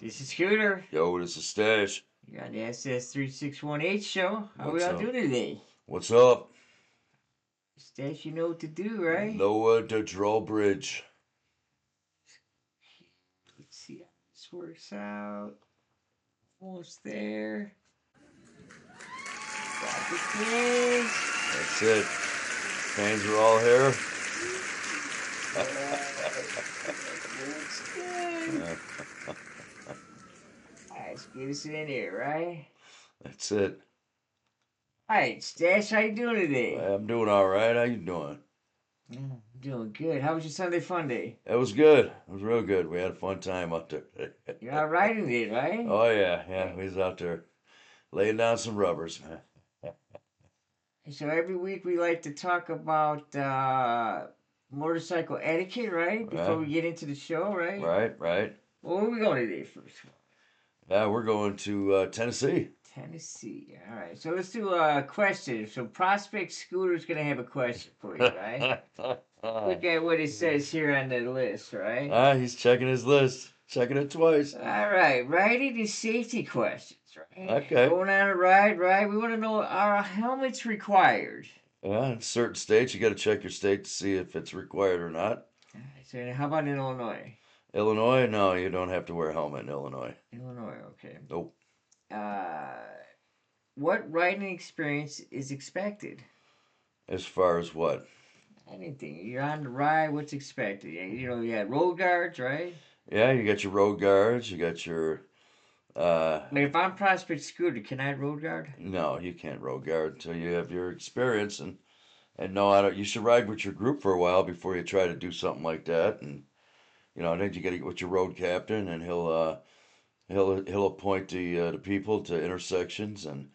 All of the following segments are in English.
This is Scooter. Yo, this is Stash. You're on the SS3618 show. How we What's all up? doing today? What's up? Stash, you know what to do, right? Noah the Drawbridge. Let's see how this works out. Almost there. Got the quiz. That's it. Fans are all here. Looks good. Alright, let's get us in here, right? That's it. Alright, Stash, how you doing today? I'm doing all right. How you doing? I'm doing good. How was your Sunday fun day? It was good. It was real good. We had a fun time out there. You're out riding it, right? Oh yeah. We was out there laying down some rubbers, man. So every week we like to talk about motorcycle etiquette, right? Before we get into the show, right? Right. Well, where are we going today first? Yeah, we're going to Tennessee. Tennessee. All right. So let's do a question. So Prospect Scooter's going to have a question for you, right? Look at what it says here on the list, right? He's checking his list. Checking it twice. All right. Riding and safety questions, right? Okay. Going on a ride, right? We want to know, are helmets required? Yeah, in certain states, you got to check your state to see if it's required or not. All right, so how about in Illinois? Illinois, no, you don't have to wear a helmet in Illinois. Illinois, okay. Nope. Uh, what riding experience is expected? As far as what? Anything. You're on the ride, what's expected? You got road guards, right? Yeah, you got your road guards, you got your Like if I'm Prospect Scooter, can I road guard? no, you can't road guard until you have your experience and know how to. You should ride with your group for a while before you try to do something like that. And then you got to get with your road captain, and he'll appoint the people to intersections and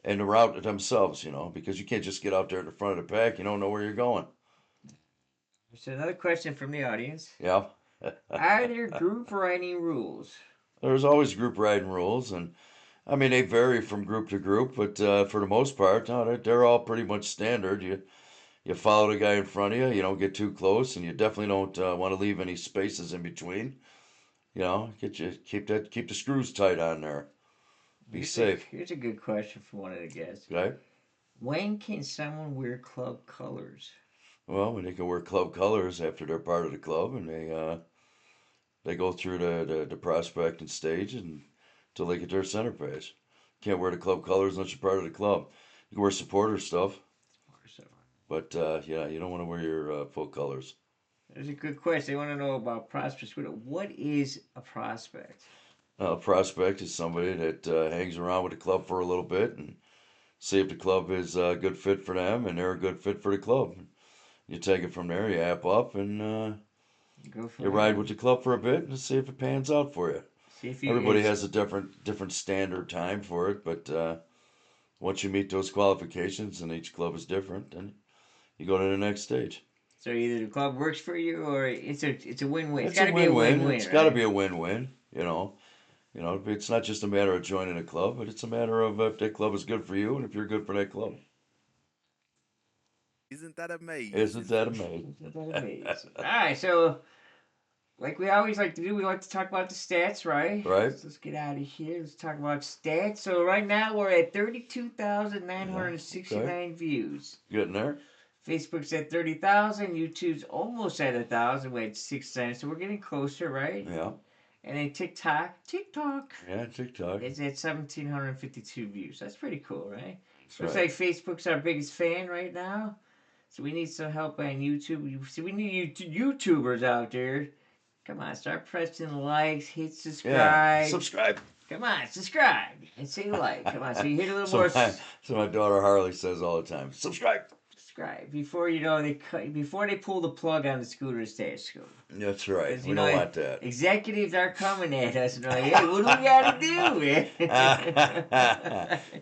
the route themselves. Because you can't just get out there in the front of the pack. You don't know where you're going. So another question from the audience. Yeah. Are there group riding rules? There's always group riding rules, and I mean they vary from group to group, but for the most part, no, they're all pretty much standard. You follow the guy in front of you. You don't get too close, and you definitely don't want to leave any spaces in between. Keep the screws tight on there. Be safe. Here's a good question for one of the guests. Okay. When can someone wear club colors? Well, when they can wear club colors after they're part of the club, and they go through the prospecting stage and until they get their center page. Can't wear the club colors unless you're part of the club. You can wear supporter stuff, but yeah, you don't want to wear your full colors. There's a good question. They want to know about prospects. What is a prospect? A prospect is somebody that hangs around with the club for a little bit and see if the club is a good fit for them and they're a good fit for the club. You take it from there, you app up, and you ride with the club for a bit and see if it pans out for you. Everybody has a different standard time for it, but once you meet those qualifications and each club is different, then you go to the next stage. So either the club works for you or it's a win-win. It's got to be a win-win. It's got to be a win-win. It's not just a matter of joining a club, but it's a matter of if that club is good for you and if you're good for that club. Isn't that amazing? Isn't that amazing? Isn't that amazing? All right, so like we always like to do, we like to talk about the stats, right? Right. Let's get out of here. Let's talk about stats. So right now we're at 32,969 views. Getting there. Facebook's at 30,000. YouTube's almost at 1,000. We're at 6,000. So we're getting closer, right? Yeah. And then TikTok. Yeah, TikTok. It's at 1,752 views. That's pretty cool, right? That's Looks right. like Facebook's our biggest fan right now. So we need some help on YouTube. So we need YouTubers out there. Come on, start pressing likes, hit subscribe. Yeah, subscribe. Come on, subscribe and say like. Come on, so you hit a little So more. so my daughter Harley says all the time, subscribe. Subscribe before before they pull the plug on the Scooter Stash School. That's right. We don't want that. Executives are coming at us and like, hey, what do we got to do, man?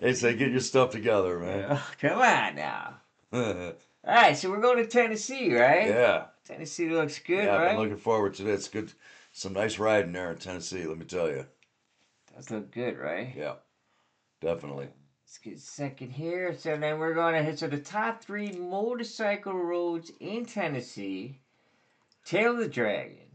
They say, get your stuff together, man. Come on now. All right, so we're going to Tennessee, right? Yeah. Tennessee looks good, yeah, right? I've been looking forward to this. Good, some nice riding there in Tennessee, let me tell you. Does look good, right? Yeah, definitely. Let's get a second here. So then we're going to hit the top 3 motorcycle roads in Tennessee. Tail of the Dragon,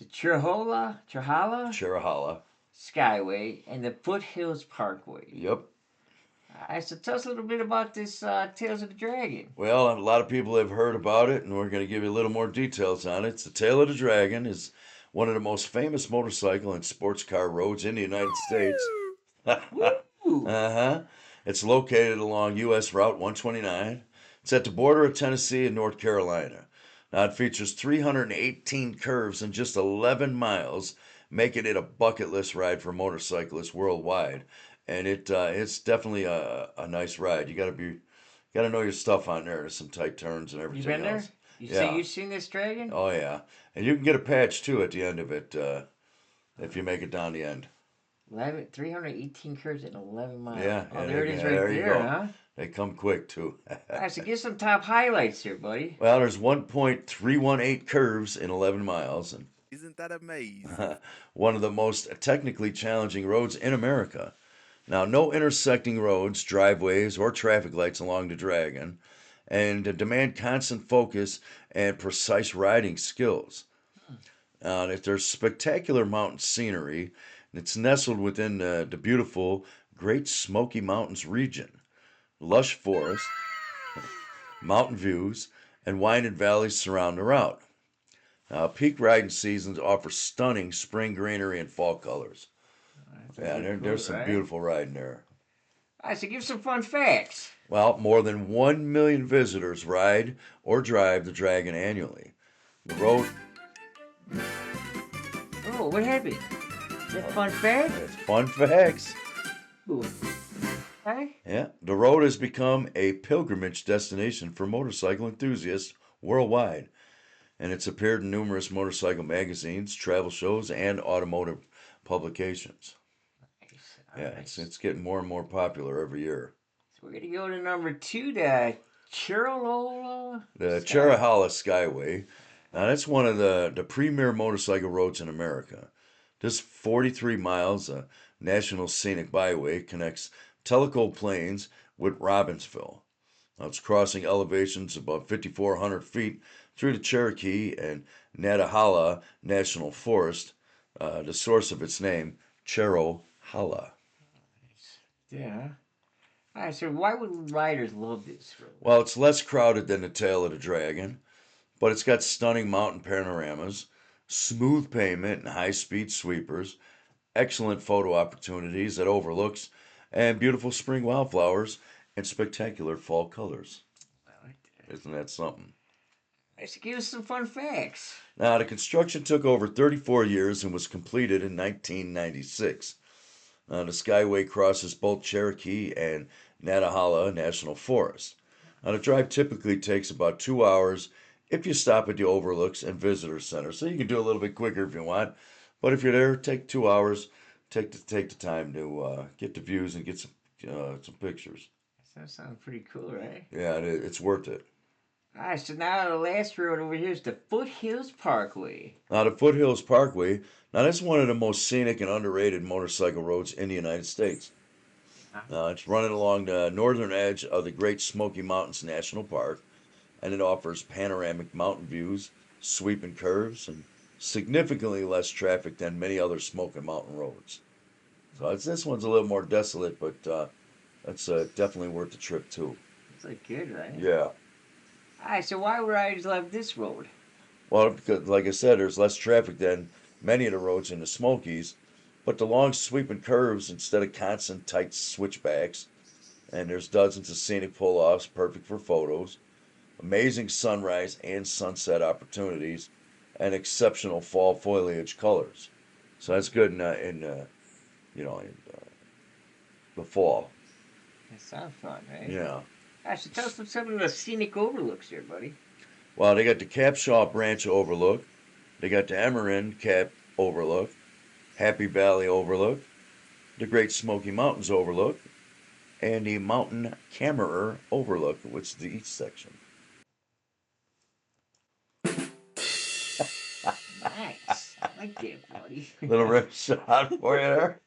the Cherohala Cherohala. Skyway, and the Foothills Parkway. Yep. All right, so tell us a little bit about this Tales of the Dragon. Well, a lot of people have heard about it, and we're going to give you a little more details on it. It's the Tale of the Dragon is one of the most famous motorcycle and sports car roads in the United States. Woo! Uh-huh. It's located along U.S. Route 129. It's at the border of Tennessee and North Carolina. Now, it features 318 curves and just 11 miles, making it a bucket list ride for motorcyclists worldwide. And it's definitely a nice ride. You gotta know your stuff on there. There's some tight turns and You everything been there? else. You say Yeah. you've seen this dragon? Oh yeah. And you can get a patch too at the end of it if you make it down the end. 318 curves and 11 miles. Yeah. Oh, Yeah, there it is right there you there, go. huh? They come quick too. All right, so give some top highlights here, buddy. Well, there's 1.318 curves in 11 miles, and Isn't that amazing? one of the most technically challenging roads in America. Now, no intersecting roads, driveways, or traffic lights along the Dragon, and demand constant focus and precise riding skills. There's spectacular mountain scenery, and it's nestled within the beautiful Great Smoky Mountains region. Lush forest, mountain views, and winding valleys surround the route. Peak riding seasons offer stunning spring greenery and fall colors. Yeah, there's some right? beautiful riding there. All right, so give some fun facts. Well, more than 1 million visitors ride or drive the Dragon annually. The road, Oh, what happened? Is that fun fact? it's fun facts. Ooh. Okay. Yeah, the road has become a pilgrimage destination for motorcycle enthusiasts worldwide, and it's appeared in numerous motorcycle magazines, travel shows, and automotive publications. Nice. Yeah, All right. it's getting more and more popular every year. So we're gonna go to number 2, the Cherohala. The Cherohala Skyway. Now, that's one of the premier motorcycle roads in America. This 43 miles, National Scenic Byway, connects Tellico Plains with Robbinsville. Now, it's crossing elevations above 5,400 feet through the Cherokee and Cherohala National Forest, the source of its name, Cherohala. Yeah. All right, so why would riders love this road? Well, it's less crowded than the Tail of the Dragon, but it's got stunning mountain panoramas, smooth pavement and high-speed sweepers, excellent photo opportunities at overlooks, and beautiful spring wildflowers and spectacular fall colors. I like that. Isn't that something? All right, so give us some fun facts. Now, the construction took over 34 years and was completed in 1996. The Skyway crosses both Cherokee and Cherohala National Forest. Now, the drive typically takes about 2 hours if you stop at the overlooks and visitor center. So you can do a little bit quicker if you want. But if you're there, take 2 hours. Take the time to get the views and get some pictures. That sounds pretty cool, right? Yeah, it's worth it. All right, so now the last road over here is the Foothills Parkway. Now, the Foothills Parkway, now that's one of the most scenic and underrated motorcycle roads in the United States. It's running along the northern edge of the Great Smoky Mountains National Park, and it offers panoramic mountain views, sweeping curves, and significantly less traffic than many other Smoky Mountain roads. So this one's a little more desolate, but that's definitely worth the trip too. It's like good, right? Yeah. All right, so why would riders love this road? Well, because like I said, there's less traffic than many of the roads in the Smokies, but the long sweeping curves instead of constant tight switchbacks, and there's dozens of scenic pull-offs perfect for photos, amazing sunrise and sunset opportunities, and exceptional fall foliage colors. So that's good in the fall. That sounds fun, right? Yeah. All right, so tell us some of the scenic overlooks here, buddy. Well, they got the Capshaw Branch Overlook, they got the Emerald Cap Overlook, Happy Valley Overlook, the Great Smoky Mountains Overlook, and the Mountain Camerer Overlook, which is the east section. Nice. I like that, buddy. Little rip shot for you there.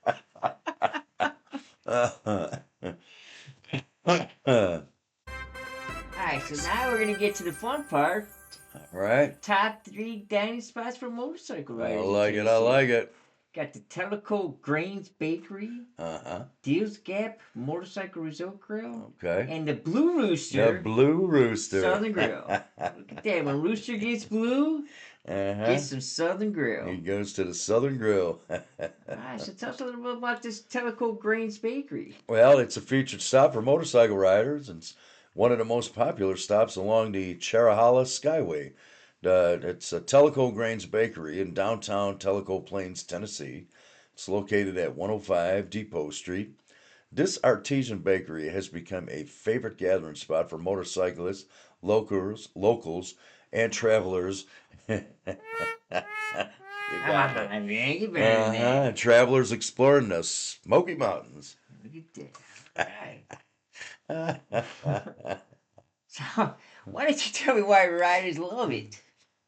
All right, so now we're going to get to the fun part. All right. Top 3 dining spots for motorcycle I riders. like it. I like it. Got the Tellico Grains Bakery, Uh-huh. Deals Gap Motorcycle Resort Grill, Okay. and the Blue The Rooster Blue Rooster. Southern Grill. Look at that. When Rooster gets blue, Uh-huh. get some Southern Grill. He goes to the Southern Grill. Alright, so tell us a little bit about this Tellico Grains Bakery. Well, it's a featured stop for motorcycle riders, and it's one of the most popular stops along the Cherohala Skyway. It's a Tellico Grains Bakery in downtown Tellico Plains, Tennessee. It's located at 105 Depot Street. This artesian bakery has become a favorite gathering spot for motorcyclists, locals, and travelers. You got it. I mean, you better than that. Travelers exploring the Smoky Mountains. Look at that. Alright. So, why don't you tell me why riders love it?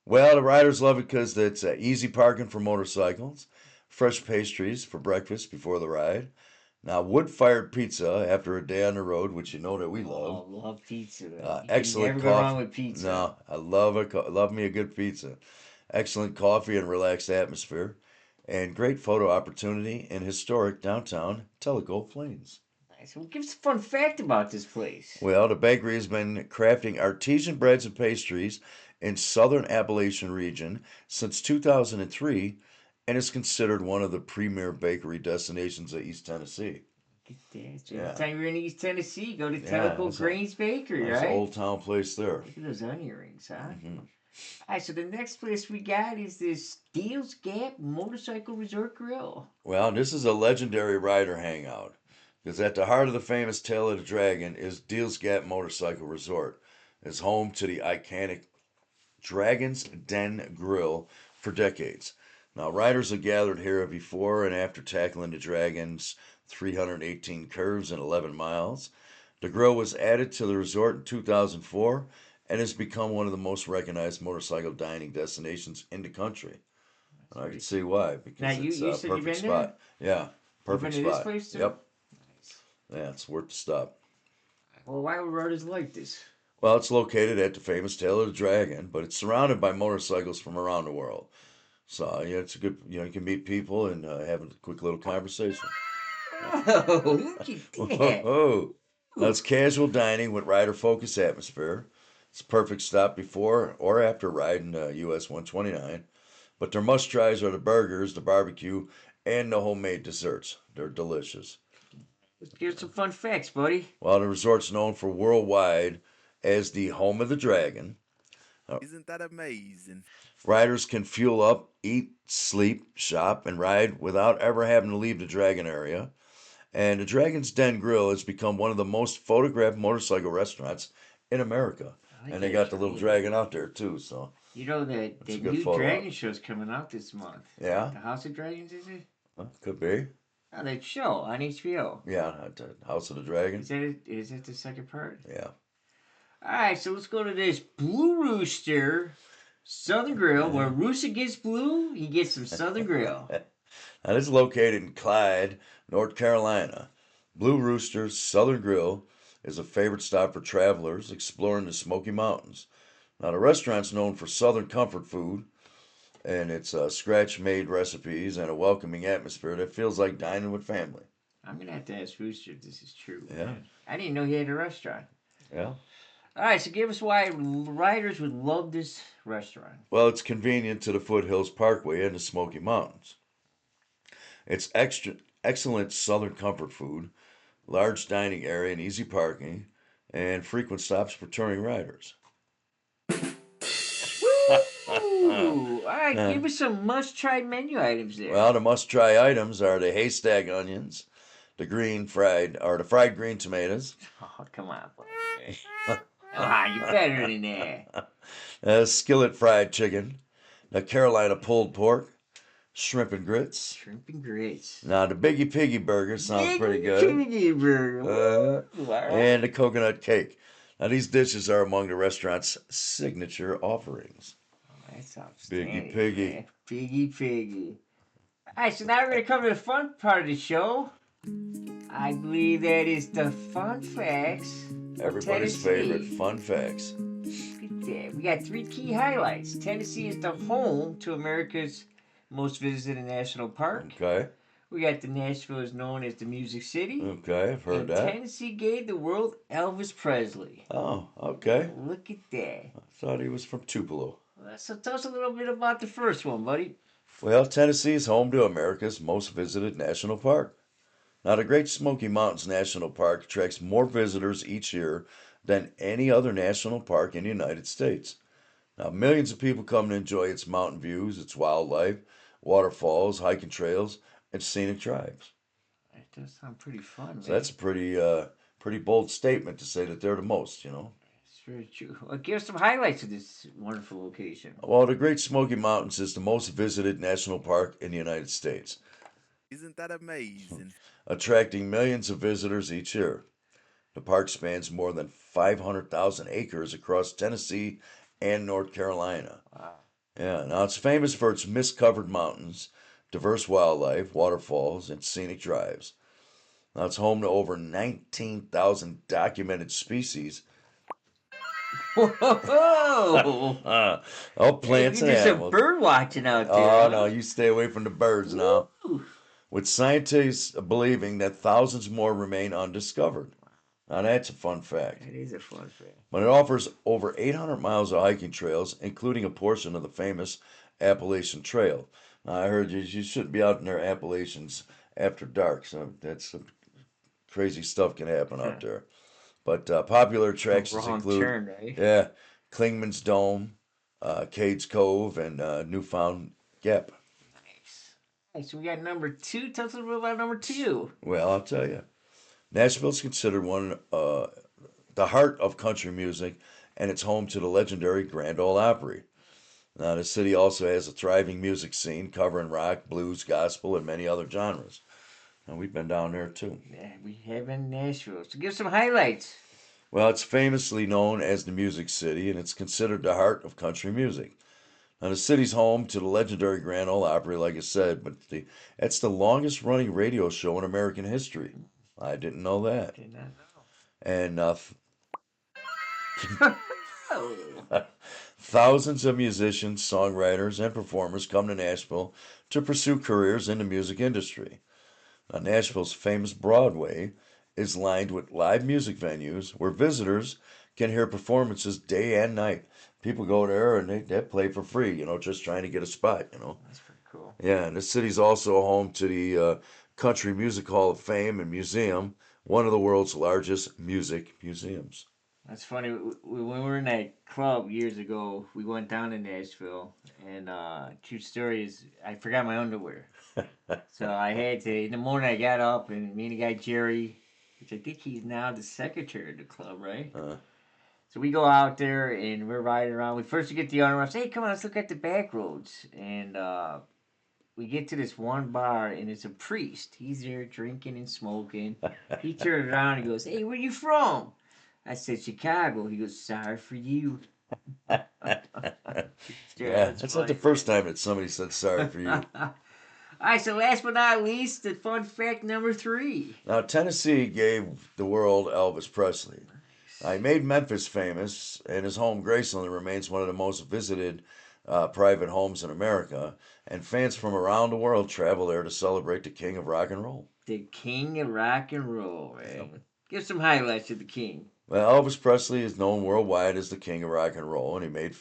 Well, the riders love it because it's easy parking for motorcycles, fresh pastries for breakfast before the ride. Now, wood-fired pizza after a day on the road, which you know that we love. Oh, love pizza. Excellent you can never go coffee. wrong with pizza. No, I love me a good pizza. Excellent coffee and relaxed atmosphere, and great photo opportunity in historic downtown Tellico Plains. Nice. Well, give us a fun fact about this place. Well, the bakery has been crafting artesian breads and pastries in southern Appalachian region since 2003 and is considered one of the premier bakery destinations of East Tennessee. Look at that. So Yeah. every time you're in East Tennessee, go to Yeah, Tellico that's a- Grains Bakery, It's an right? old town place there. Look at those onion rings, huh? Mhm. Alright, so the next place we got is this Deals Gap Motorcycle Resort Grill. Well, this is a legendary rider hangout because at the heart of the famous Tail of the Dragon is Deals Gap Motorcycle Resort. It's home to the iconic Dragon's Den Grill for decades. Now, riders have gathered here before and after tackling the Dragon's 318 curves in 11 miles. The grill was added to the resort in 2004 and has become one of the most recognized motorcycle dining destinations in the country. And I can see why, because Now, it's you a said you've perfect been there? spot. Yeah, You perfect been to this spot. place too? Yep. Nice. Yeah, it's worth the stop. Well, why would riders like this? Well, it's located at the famous Tail of the Dragon, but it's surrounded by motorcycles from around the world. So, yeah, it's a good, you can meet people and have a quick little conversation. Oh, look at that. Oh, now it's casual dining with rider-focused atmosphere. It's a perfect stop before or after riding US 129. But their must-tries are the burgers, the barbecue, and the homemade desserts. They're delicious. Let's get some fun facts, buddy. While the resort's known for worldwide as the home of the dragon, Isn't that amazing? riders can fuel up, eat, sleep, shop, and ride without ever having to leave the Dragon area. And the Dragon's Den Grill has become one of the most photographed motorcycle restaurants in America. I like And they that got the little show. dragon out there too, so You know that That's a the good new photo. Dragon show's coming out this month. yeah, The House of Dragons, is it? could be. Oh, that show on HBO. Yeah, House of the Dragon. Is that it? Is it the second part? Yeah. All right, so let's go to this Blue Rooster Southern Grill, where Rooster gets blue, he gets some Southern Grill. Now this is located in Clyde, North Carolina. Blue Rooster's Southern Grill is a favorite stop for travelers exploring the Smoky Mountains. Now the restaurant's known for Southern comfort food, and it's scratch-made recipes and a welcoming atmosphere that feels like dining with family. I'm gonna have to ask Rooster if this is true. Yeah. Man. I didn't know he had a restaurant. Yeah. All right, so give us why riders would love this restaurant. Well, it's convenient to the Foothills Parkway and the Smoky Mountains. It's excellent Southern comfort food, large dining area and easy parking, and frequent stops for touring riders. Ooh, all right, give us some must-try menu items there. Well, the must-try items are the haystack onions, the fried green tomatoes, Oh, come on, buddy. You're better than that. skillet fried chicken, the Carolina pulled pork, shrimp and grits. Shrimp and grits. Now, the Biggie Piggy burger sounds pretty good. Piggy burger. Uh, Ooh, all right. And the coconut cake. Now, these dishes are among the restaurant's signature offerings. That's outstanding. Biggie Piggy. Man. Piggy Piggy. All right, so now we're going to come to the fun part of the show. I believe that is the fun facts. of Everybody's Tennessee. favorite fun facts. Look at that. We got three key highlights. Tennessee is the home to America's most visited national park. Okay. We got the Nashville is known as the Music City. Okay, I've heard And that. Tennessee gave the world Elvis Presley. Oh, okay. Look at that. I thought he was from Tupelo. So tell us a little bit about the first one, buddy. Well, Tennessee is home to America's most visited national park. Now, the Great Smoky Mountains National Park attracts more visitors each year than any other national park in the United States. Now, millions of people come to enjoy its mountain views, its wildlife, waterfalls, hiking trails, and scenic drives. That does sound pretty fun, So man. that's a pretty bold statement to say that they're the most. It's very true. Well, give us some highlights of this wonderful location. Well, the Great Smoky Mountains is the most visited national park in the United States, Isn't that amazing? attracting millions of visitors each year. The park spans more than 500,000 acres across Tennessee and North Carolina. Wow. Yeah, now it's famous for its mist-covered mountains, diverse wildlife, waterfalls, and scenic drives. Now it's home to over 19,000 documented species. Whoa! All plants You and did some animals. bird watching out there. Oh huh? no, you stay away from the birds now. Ooh. With scientists believing that thousands more remain undiscovered. Now that's a fun fact. That is a fun fact. But it offers over 800 miles of hiking trails, including a portion of the famous Appalachian Trail. Now, I heard you shouldn't be out in their Appalachians after dark, so that's some crazy stuff can happen out there. But popular attractions Wrong include, turn, right? yeah, Klingman's Dome, Cades Cove, and Newfound Gap. Nice. All right, so we got number two. Tell us a little bit about number two. Well, I'll tell you, Nashville is considered the heart of country music, and it's home to the legendary Grand Ole Opry. Now, the city also has a thriving music scene covering rock, blues, gospel, and many other genres. And we've been down there too. Yeah, we have in Nashville. So give some highlights. Well, it's famously known as the Music City, and it's considered the heart of country music. Now, the city's home to the legendary Grand Ole Opry, like I said, but that's the longest running radio show in American history. I didn't know that. Did not And know. Oh. thousands of musicians, songwriters, and performers come to Nashville to pursue careers in the music industry. Now, Nashville's famous Broadway is lined with live music venues where visitors can hear performances day and night. People go there and they play for free, just trying to get a spot. That's pretty cool. Yeah, and the city's also home to the Country Music Hall of Fame and Museum, one of the world's largest music museums. That's funny. When we were in that club years ago, we went down to Nashville, and true story is I forgot my underwear. So I had to, in the morning I got up, and me and the guy Jerry, which I think he's now the secretary of the club, right? So we go out there, and we're riding around. We first get the owner, I say, hey, come on, let's look at the back roads. And we get to this one bar, and it's a priest. He's there drinking and smoking. He turns around and goes, hey, where you from? I said, Chicago. He goes, sorry for you. Yeah, that's not the first time that somebody said sorry for you. All right, so last but not least, the fun fact number three. Now, Tennessee gave the world Elvis Presley. He made Memphis famous, and his home, Graceland, remains one of the most visited private homes in America, and fans from around the world travel there to celebrate the king of rock and roll. The king of rock and roll, man. Give some highlights of the king. Well, Elvis Presley is known worldwide as the king of rock and roll, and he made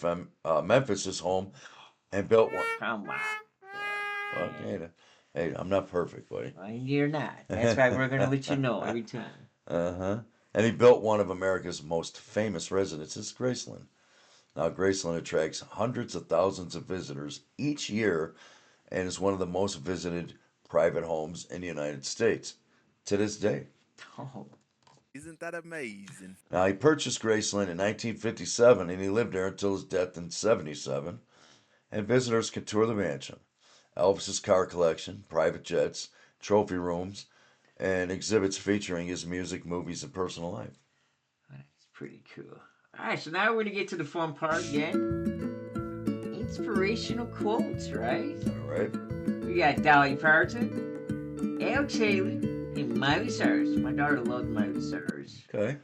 Memphis his home and built one. Come on. Well, hey, I'm not perfect, buddy. Well, you're not. That's why we're going to let you know every time. Uh-huh. And he built one of America's most famous residences, Graceland. Now, Graceland attracts hundreds of thousands of visitors each year and is one of the most visited private homes in the United States to this day. Oh, Isn't that amazing? Now, he purchased Graceland in 1957, and he lived there until his death in 77. And visitors can tour the mansion, Elvis's car collection, private jets, trophy rooms, and exhibits featuring his music, movies, and personal life. that's pretty cool. All right, so now we're going to get to the fun part again. Inspirational quotes, right? All right. We got Dolly Parton, Al Taylor, and Miley Cyrus. My daughter loved Miley Cyrus. Okay.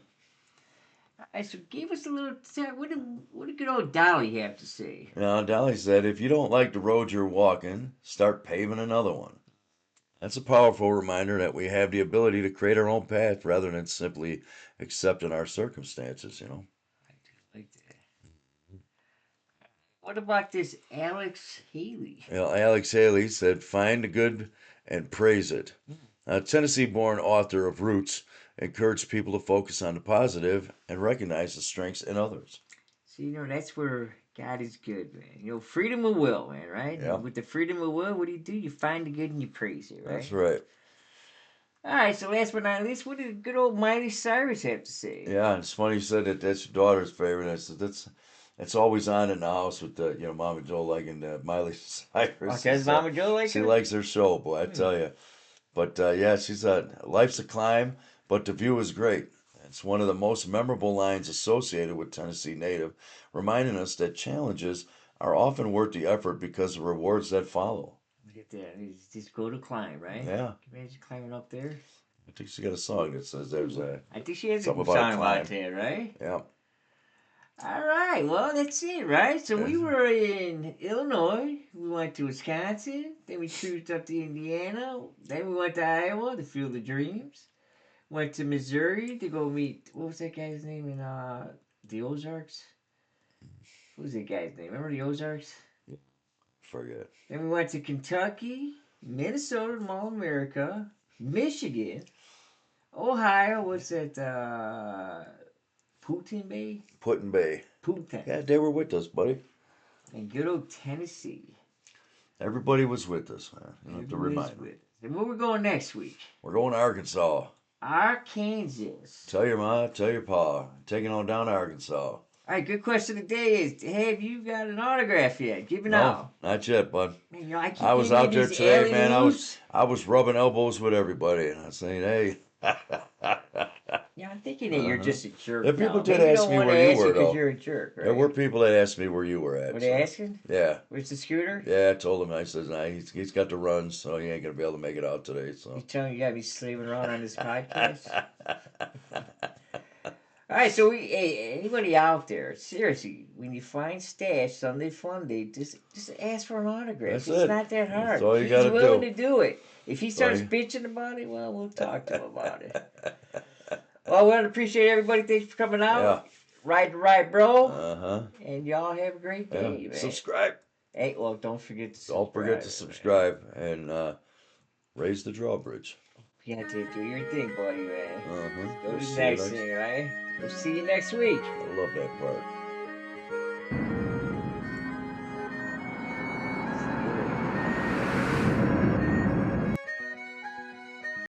Alright, so give us a little. What did good old Dolly have to say? Now, Dolly said, if you don't like the road you're walking, start paving another one. That's a powerful reminder that we have the ability to create our own path rather than simply accepting our circumstances, you know. I do like that. What about this Alex Haley? You know, Alex Haley said, find the good and praise it. A Tennessee born author of Roots encouraged people to focus on the positive and recognize the strengths in others. So that's where God is good, man. Freedom of will, man, right? Yeah. And with the freedom of will, what do? You find the good and you praise it, right? That's right. All right. So last but not least, what did good old Miley Cyrus have to say? Yeah, and it's funny you said that that's your daughter's favorite. I said that's always on in the house with the Mama Joe liking Miley Cyrus. Okay, does Mama Joe like She her? likes her show, boy, I tell you. But yeah, she's life's a climb, but the view is great. It's one of the most memorable lines associated with Tennessee native, reminding us that challenges are often worth the effort because of rewards that follow. Look at that. Just go to climb, right? Yeah, Can you imagine climbing up there? I think she got a song that says there's I think she has a something song about a about climb. that, right? Yeah. All right. Well, that's it, right? So we Yes. were in Illinois. We went to Wisconsin. Then we cruised up to Indiana. Then we went to Iowa, the Field of Dreams. Went to Missouri to go meet, what was that guy's name in the Ozarks? What was that guy's name? Remember the Ozarks? Forget. Then we went to Kentucky, Minnesota, Mall of America, Michigan, Ohio. What's that? Putin Bay? Putin Bay. Putin. Yeah, they were with us, buddy. And good old Tennessee. Everybody was with us, man. You have to Everybody's remind them. with us. And where we going next week? We're going to Arkansas. Arkansas. Tell your ma, tell your pa. Taking on down to Arkansas. All right, good question of the day is: have you got an autograph yet? Give it No, out. not yet, bud. Man, I keep I was getting out there these today, man. alley-oops. I was rubbing elbows with everybody, and I was saying, hey. Yeah, I'm thinking that you're just a jerk. If people now. did Maybe ask don't me want where to you ask were, because though. you're a jerk, right? There were people that asked me where you were at. Were so. they asking? Yeah. Where's the scooter? Yeah, I told him. I said, nah, he's got to run, so he ain't going to be able to make it out today. So. You telling me you got me slaving around on this podcast? All right, so hey, anybody out there, seriously, when you find Stash Sunday Fun Day, just ask for an autograph. That's It's it. not that hard. That's all you He's gotta willing do. to do it. If he starts Right. bitching about it, well, we'll talk to him about it. Well, we appreciate everybody. Thanks for coming out. Yeah. Right, bro. Uh-huh. And y'all have a great day, Yeah. man. Subscribe. Hey, well, don't forget to subscribe. Don't forget to subscribe and raise the drawbridge. You have to do your thing, buddy, man. Uh-huh. Go We'll to see the you next thing, right? We'll see you next week. I love that part.